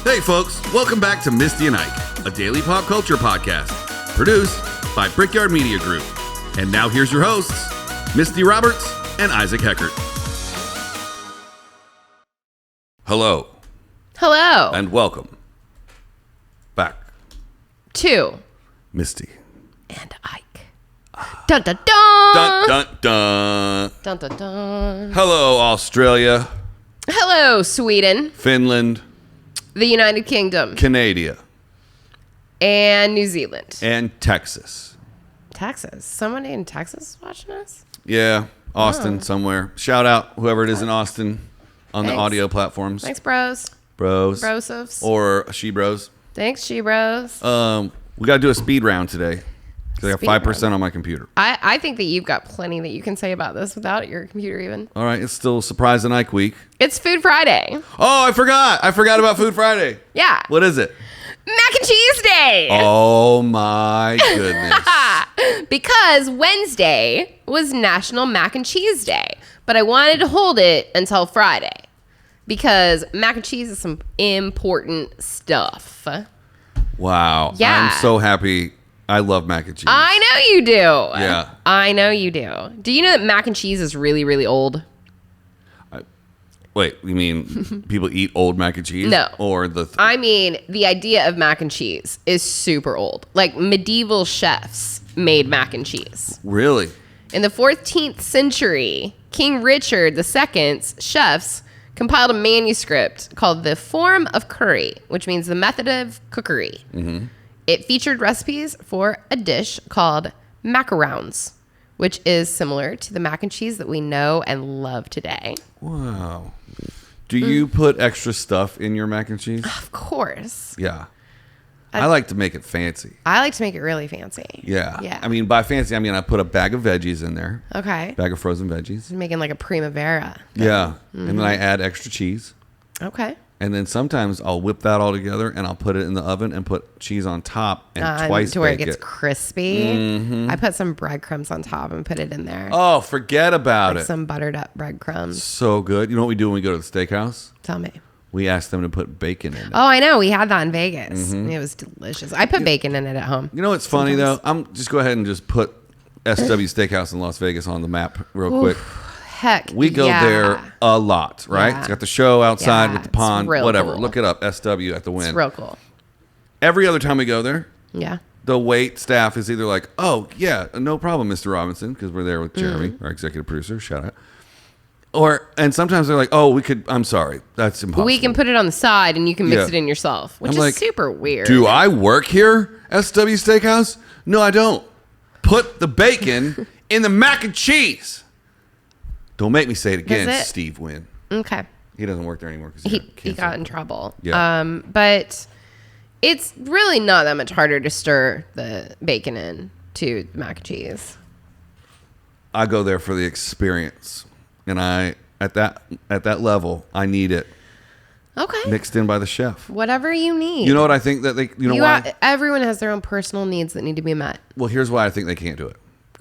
Hey folks, welcome back to Misty and Ike, a daily pop culture podcast, produced by Brickyard Media Group. And now here's your hosts, Misty Roberts and Isaac Heckert. Hello. Hello. And welcome back to Misty and Ike. Dun dun dun. Dun dun dun. Dun dun dun. Hello, Australia. Hello, Sweden. Finland. The United Kingdom. Canada. And New Zealand. And Texas. Texas. Someone in Texas is watching us? Yeah, Austin somewhere. Shout out whoever it is in Austin on the audio platforms. Thanks, bros. Bros. Brosovs. Or she bros. Thanks, she bros. We got to do a speed round today because I got 5% on my computer. I think that you've got plenty that you can say about this without your computer even. All right, it's still Surprise and Ike week. It's Food Friday. Oh, I forgot. I forgot about Food Friday. Yeah. What is it? Mac and Cheese Day. Oh, my goodness. Because Wednesday was National Mac and Cheese Day, but I wanted to hold it until Friday because mac and cheese is some important stuff. Wow. Yeah. I'm so happy. I love mac and cheese. I know you do. Yeah. I know you do. Do you know that mac and cheese is really, really old? Wait, you mean people eat old mac and cheese? No. Or I mean, the idea of mac and cheese is super old. Like medieval chefs made mac and cheese. Really? In the 14th century, King Richard II's chefs compiled a manuscript called The Form of Curry, which means the method of cookery. Mm-hmm. It featured recipes for a dish called macarons, which is similar to the mac and cheese that we know and love today. Wow. Do you put extra stuff in your mac and cheese? Of course. Yeah. I like to make it fancy. I like to make it really fancy. Yeah. Yeah. I mean, by fancy, I mean I put a bag of veggies in there. Okay. Bag of frozen veggies. Making like a primavera. Yeah. Mm-hmm. And then I add extra cheese. Okay. And then sometimes I'll whip that all together and I'll put it in the oven and put cheese on top and twice to where it bake gets crispy. Mm-hmm. I put some breadcrumbs on top and put it in there. Oh, forget about it. Some buttered up breadcrumbs. So good. You know what we do when we go to the steakhouse? Tell me. We ask them to put bacon in it. Oh, I know. We had that in Vegas. Mm-hmm. It was delicious. I put bacon in it at home. You know what's funny, though? I'm just go ahead and just put SW Steakhouse in Las Vegas on the map real quick. Heck, we go there a lot, right? Yeah. It's got the show outside with the pond, whatever. Cool. Look it up, SW at the Wynn. It's real cool. Every other time we go there, yeah, the wait staff is either like, oh, yeah, no problem, Mr. Robinson, because we're there with Jeremy, our executive producer, shout out. And sometimes they're like, oh, I'm sorry, that's impossible. We can put it on the side and you can mix it in yourself, which is like, super weird. Do I work here, SW Steakhouse? No, I don't. Put the bacon in the mac and cheese. Don't make me say it again, Steve Wynn. Okay. He doesn't work there anymore because he got in trouble. Yeah. But it's really not that much harder to stir the bacon in to mac and cheese. I go there for the experience, and at that level, I need it. Okay. Mixed in by the chef. Whatever you need. You know what I think that why? Everyone has their own personal needs that need to be met. Well, here's why I think they can't do it.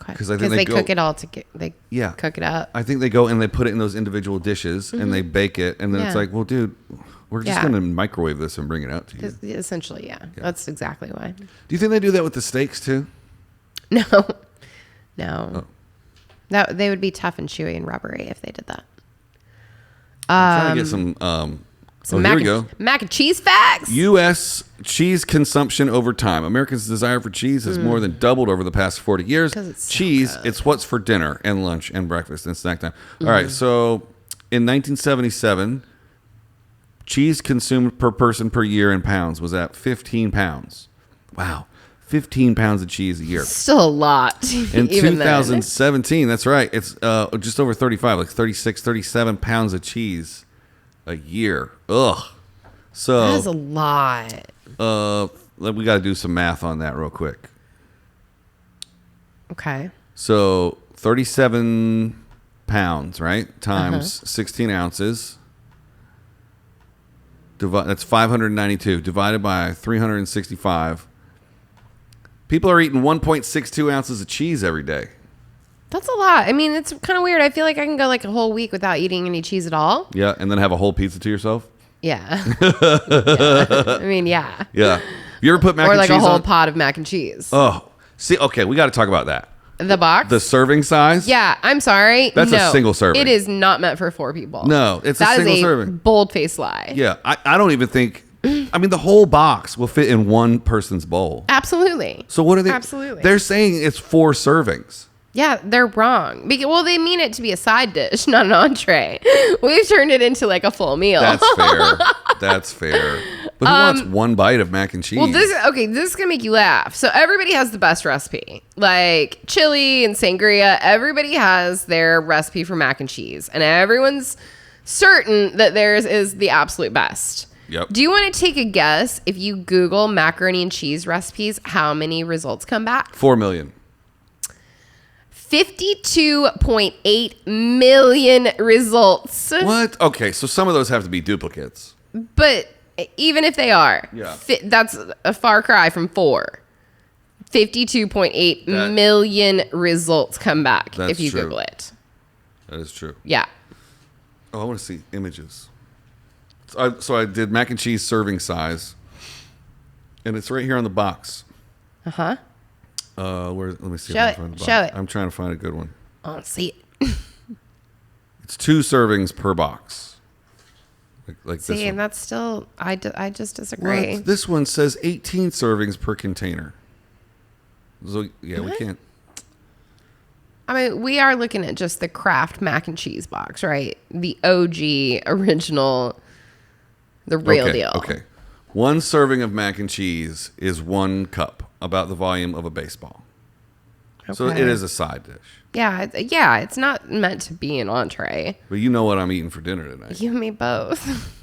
Because they cook it all together. They cook it up. I think they go and they put it in those individual dishes and they bake it, and then it's like, well, dude, we're just going to microwave this and bring it out to you. Essentially, yeah. That's exactly why. Do you think they do that with the steaks too? No. Oh. They would be tough and chewy and rubbery if they did that. I'm trying to get some mac and cheese facts. U.S. cheese consumption over time. Americans' desire for cheese has more than doubled over the past 40 years. It's cheese, so it's what's for dinner and lunch and breakfast and snack time. All right, so in 1977, cheese consumed per person per year in pounds was at 15 pounds. Wow. 15 pounds of cheese a year. Still a lot. In 2017, that's right. It's just over 35, like 36, 37 pounds of cheese a year. Ugh. So that is a lot. We got to do some math on that real quick. Okay. So 37 pounds, right? Times 16 ounces. That's 592 divided by 365. People are eating 1.62 ounces of cheese every day. That's a lot. I mean, it's kind of weird. I feel like I can go like a whole week without eating any cheese at all. Yeah, and then have a whole pizza to yourself. Yeah. Yeah. I mean, yeah. Yeah. You ever put mac Or and like cheese a whole on? pot of mac and cheese. Oh, see, okay, we got to talk about that. The box? The serving size? Yeah, I'm sorry. That's no, a single serving. It is not meant for 4 people. No, it's a That single is a serving. bold-faced lie. Yeah, I don't even think. I mean, the whole box will fit in one person's bowl. Absolutely. So what are they? Absolutely. They're saying it's 4 servings. Yeah, they're wrong. Well, they mean it to be a side dish, not an entree. We've turned it into like a full meal. That's fair. That's fair. But who wants one bite of mac and cheese? Well, this is gonna make you laugh. So everybody has the best recipe, like chili and sangria. Everybody has their recipe for mac and cheese, and everyone's certain that theirs is the absolute best. Yep. Do you want to take a guess if you Google macaroni and cheese recipes, how many results come back? 4 million. 52.8 million results. What? Okay, so some of those have to be duplicates. But even if they are, Yeah. that's a far cry from 4. 52.8 million results come back That's if you true. Google it. That is true. Yeah. Oh, I want to see images. So I did mac and cheese serving size, and it's right here on the box. Uh-huh. Let me see. Show if I it. can find the box. Show it. I'm trying to find a good one. I don't see it. It's 2 servings per box. Like See, this and one. that's still, I just disagree. What? This one says 18 servings per container. So yeah, we can't. I mean, we are looking at just the Kraft mac and cheese box, right? The OG original, the real deal. Okay. 1 serving of mac and cheese is 1 cup, about the volume of a baseball. So Okay. it is a side dish. Yeah, it's not meant to be an entree. But you know what I'm eating for dinner tonight. You and me both.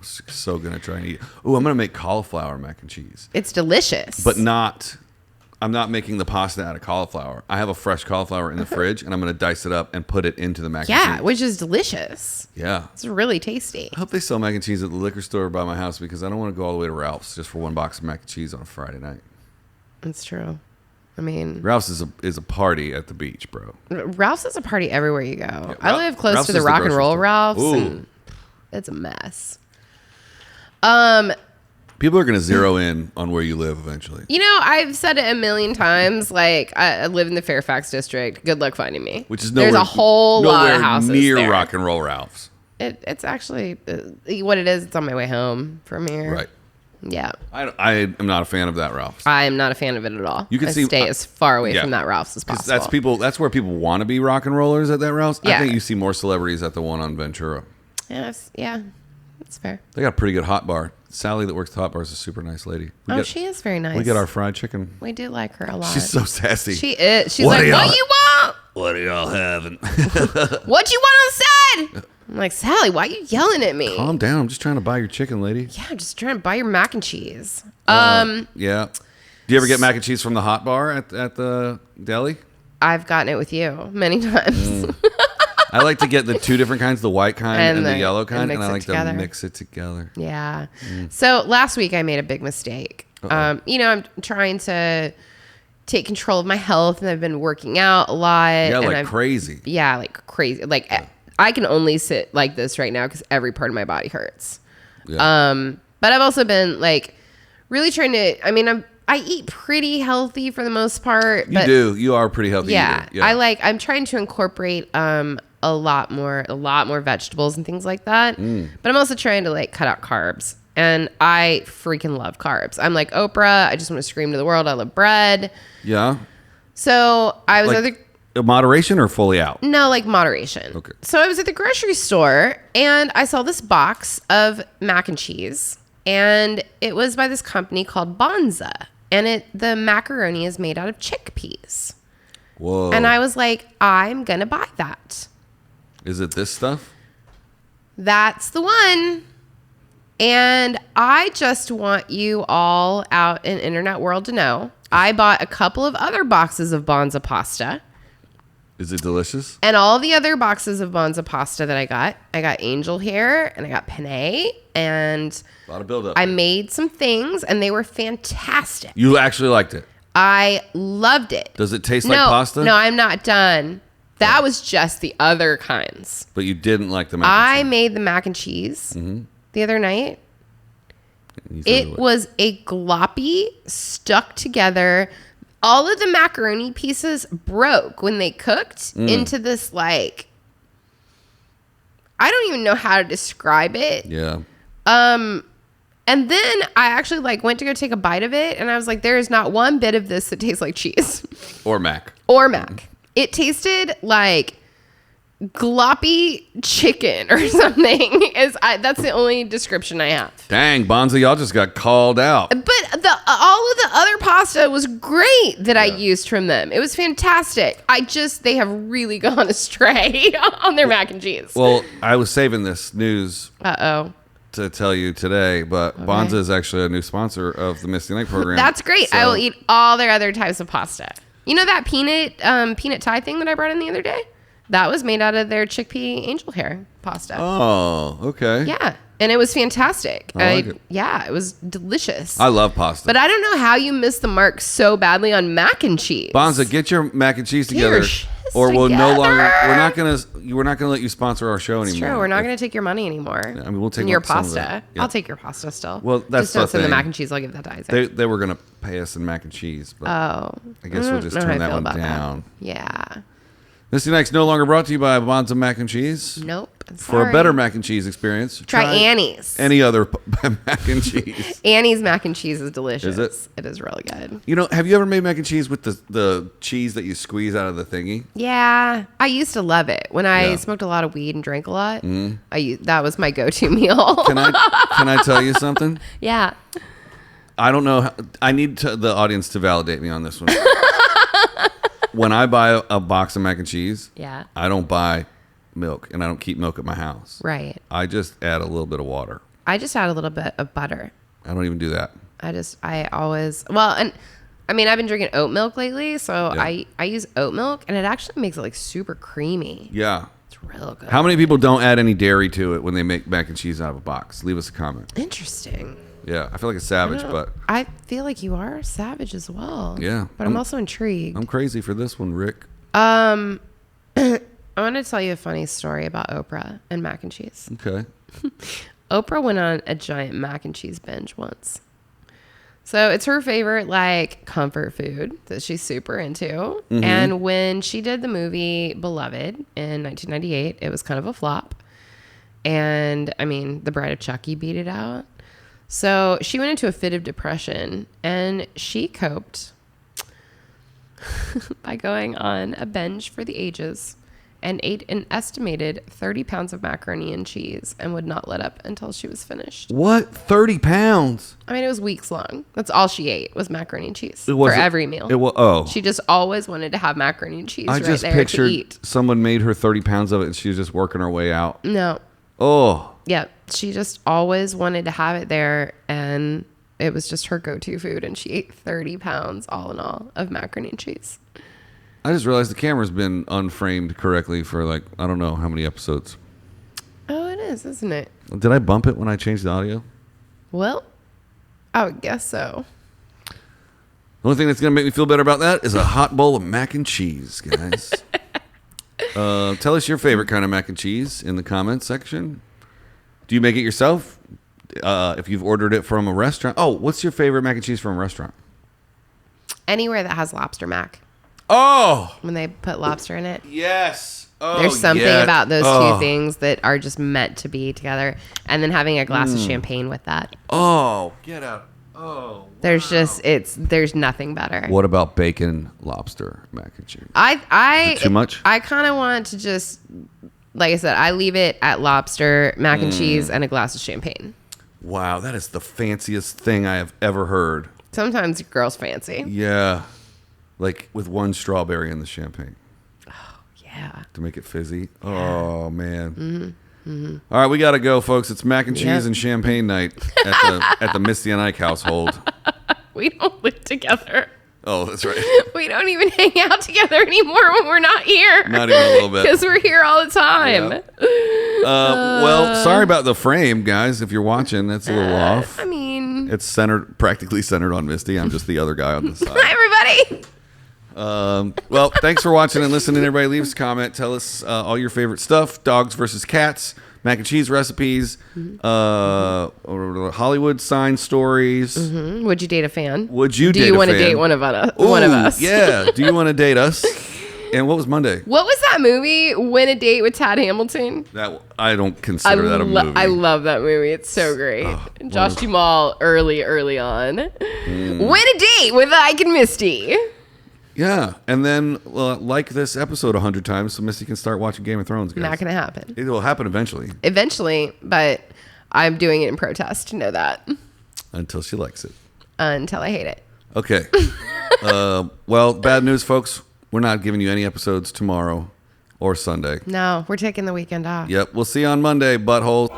So gonna try and eat. Oh, I'm gonna make cauliflower mac and cheese, It's delicious. but not. I'm not making the pasta out of cauliflower. I have a fresh cauliflower in the fridge, and I'm gonna dice it up and put it into the mac and yeah, cheese. which is delicious. Yeah. It's really tasty. I hope they sell mac and cheese at the liquor store by my house because I don't want to go all the way to Ralph's just for 1 box of mac and cheese on a Friday night. It's true. I mean, Ralph's is a party at the beach, bro. Ralph's is a party everywhere you go. I Ralph- live close Ralph's to the is the rock and grocery roll store. Ralph's, Ooh. and it's a mess. People are going to zero in on where you live eventually. You know, I've said it a million times. Like, I live in the Fairfax district. Good luck finding me. Which is nowhere, There's a whole lot of houses near there. rock and roll Ralph's. It's actually what it is. It's on my way home from here. Right. Yeah. I am not a fan of that Ralph's. I am not a fan of it at all. You can I see- stay as far away yeah. from that Ralph's as 'Cause possible. that's where people want to be rock and rollers at that Ralph's. I Yeah. think you see more celebrities at the one on Ventura. Yeah, that's fair. They got a pretty good hot bar. Sally that works at the hot bar is a super nice lady. She is very nice. We get our fried chicken. We do like her a lot. She's so sassy. She is. She's What like, are what y'all- you want? What are y'all having? What you want on the side? I'm like, Sally, why are you yelling at me? Calm down. I'm just trying to buy your chicken, lady. Yeah, I'm just trying to buy your mac and cheese. Yeah. Do you ever get mac and cheese from the hot bar at the deli? I've gotten it with you many times. I like to get the 2 different kinds, the white kind and, the the- yellow and kind, mix and I it like together. to mix it together. Yeah. So last week I made a big mistake. You know, I'm trying to take control of my health, and I've been working out a lot. Yeah, and like crazy. Yeah, like crazy. Like I can only sit like this right now because every part of my body hurts. Yeah. But I've also been like really trying to. I mean, I eat pretty healthy for the most part. You But do. You are a pretty healthy yeah, eater. I'm trying to incorporate a lot more vegetables and things like that. But I'm also trying to like cut out carbs. And I freaking love carbs. I'm like Oprah. I just want to scream to the world. I love bread. Yeah. So I was at the Moderation or fully out? no, like moderation. Okay. So I was at the grocery store and I saw this box of mac and cheese, and it was by this company called Bonza, and the macaroni is made out of chickpeas. Whoa. And I was like, I'm gonna buy that. Is it this stuff? That's the one. And I just want you all out in internet world to know I bought a couple of other boxes of Bonza pasta. Is it delicious? And all the other boxes of Bonza pasta that I got angel hair and I got penne, and A lot of buildup. I made some things and they were fantastic. You actually liked it. I loved it. Does it taste like pasta? No, I'm not done. That was just the other kinds. But you didn't like the mac and I cheese. made the mac and cheese, the other night. You said It was a gloppy, stuck together. All of the macaroni pieces broke when they cooked into this, like, I don't even know how to describe it. Yeah. And then I actually like went to go take a bite of it, and I was like, there is not one bit of this that tastes like cheese. Or mac. Or mac. It tasted like gloppy chicken or something. That's the only description I have. Dang, Bonza, y'all just got called out. But all of the other pasta was great that I used from them. It was fantastic. They have really gone astray on their mac and cheese. Well, I was saving this news Uh-oh. to tell you today, but Bonza is actually a new sponsor of the Misty and Ike program. That's great. So, I will eat all their other types of pasta. You know that peanut Thai thing that I brought in the other day? That was made out of their chickpea angel hair pasta. Oh, okay. Yeah. And it was fantastic. I like it. Yeah, it was delicious. I love pasta. But I don't know how you missed the mark so badly on mac and cheese. Bonza, get your mac and cheese together, your shiz or we'll no longer. together. We're not gonna let you sponsor our show It's anymore. true. We're not going to take your money anymore. I mean, we'll take and your some of pasta. that. Yeah. I'll take your pasta still. Well, that's just don't the send the thing. mac and cheese. I'll give that to Isaac. They were gonna pay us in mac and cheese, but I guess we'll just don't know how turn I that feel one about down. that. Yeah. Misty and Ike's no longer brought to you by Bonza Mac and Cheese. Nope. For a better mac and cheese experience, Try Annie's. Any other mac and cheese. Annie's mac and cheese is delicious. Is it? It is really good. You know, have you ever made mac and cheese with the cheese that you squeeze out of the thingy? Yeah, I used to love it when I smoked a lot of weed and drank a lot. That was my go-to meal. Can I tell you something? Yeah. I don't know. I need the audience to validate me on this one. When I buy a box of mac and cheese, Yeah. I don't buy milk, and I don't keep milk at my house. Right. I just add a little bit of water. I just add a little bit of butter. I don't even do that. I always, and I mean, I've been drinking oat milk lately, so Yeah. I use oat milk, and it actually makes it like super creamy. Yeah. It's real good. How many people don't add any dairy to it when they make mac and cheese out of a box? Leave us a comment. Interesting. Yeah, I feel like a savage, but I feel like you are savage as well. Yeah. But I'm also intrigued. I'm crazy for this one, Rick. I want to tell you a funny story about Oprah and mac and cheese. Okay. Oprah went on a giant mac and cheese binge once. So it's her favorite, like, comfort food that she's super into. Mm-hmm. And when she did the movie Beloved in 1998, it was kind of a flop. And, I mean, The Bride of Chucky beat it out. So she went into a fit of depression, and she coped by going on a binge for the ages and ate an estimated 30 pounds of macaroni and cheese and would not let up until she was finished. What? 30 pounds? I mean, it was weeks long. That's all she ate was macaroni and cheese It for wasn't- every meal. It was, oh. She just always wanted to have macaroni and cheese I right just there to pictured eat. someone made her 30 pounds of it and she was just working her way out. No. Oh. Yeah. She just always wanted to have it there, and it was just her go-to food, and she ate 30 pounds all in all of macaroni and cheese. I just realized the camera's been unframed correctly for like, I don't know how many episodes. Oh, it is, isn't it? Did I bump it when I changed the audio? Well, I would guess so. The only thing that's going to make me feel better about that is a hot bowl of mac and cheese, guys. Tell us your favorite kind of mac and cheese in the comments section. Do you make it yourself? If you've ordered it from a restaurant. Oh, what's your favorite mac and cheese from a restaurant? Anywhere that has lobster mac. Oh, When they put lobster in it. yes. Oh, There's something yeah. about those Oh. two things that are just meant to be together. And then having a glass of champagne with that. Oh, get out. Oh. There's there's nothing better. What about bacon lobster mac and cheese? I Is it too much? I kind of want to just, like I said, I leave it at lobster, mac and cheese, and a glass of champagne. Wow, that is the fanciest thing I have ever heard. Sometimes girls fancy. Yeah. Like with one strawberry in the champagne Yeah. to make it fizzy. Oh, man. All right, we got to go, folks. It's mac and cheese Yep. and champagne night at the Misty and Ike household. We don't live together. Oh, that's right. We don't even hang out together anymore when we're not here. Not even a little bit. Because we're here all the time. Yep. Well, sorry about the frame, guys. If you're watching, that's a little off. I mean, It's practically centered on Misty. I'm just the other guy on the side. hi, everybody. Well, thanks for watching and listening. Everybody leave us a comment. Tell us all your favorite stuff. Dogs versus cats. mac and cheese recipes, Hollywood sign stories. Would you date a fan? Would you? Do date you a want to fan? date one of us? Ooh, One of us? Yeah. Do you want to date us? And what was Monday? What was that movie? Win a Date with Tad Hamilton. That I don't consider that a movie. I love that movie. It's so great. Josh Duhamel early on. Win a date with Ike and Misty. Yeah, and then like this episode 100 times, so Misty can start watching Game of Thrones. Guys. Not gonna happen. It will happen eventually. Eventually, but I'm doing it in protest. Know that. Until she likes it. Until I hate it. Okay. Well, bad news, folks. We're not giving you any episodes tomorrow or Sunday. No, we're taking the weekend off. Yep. We'll see you on Monday, butthole.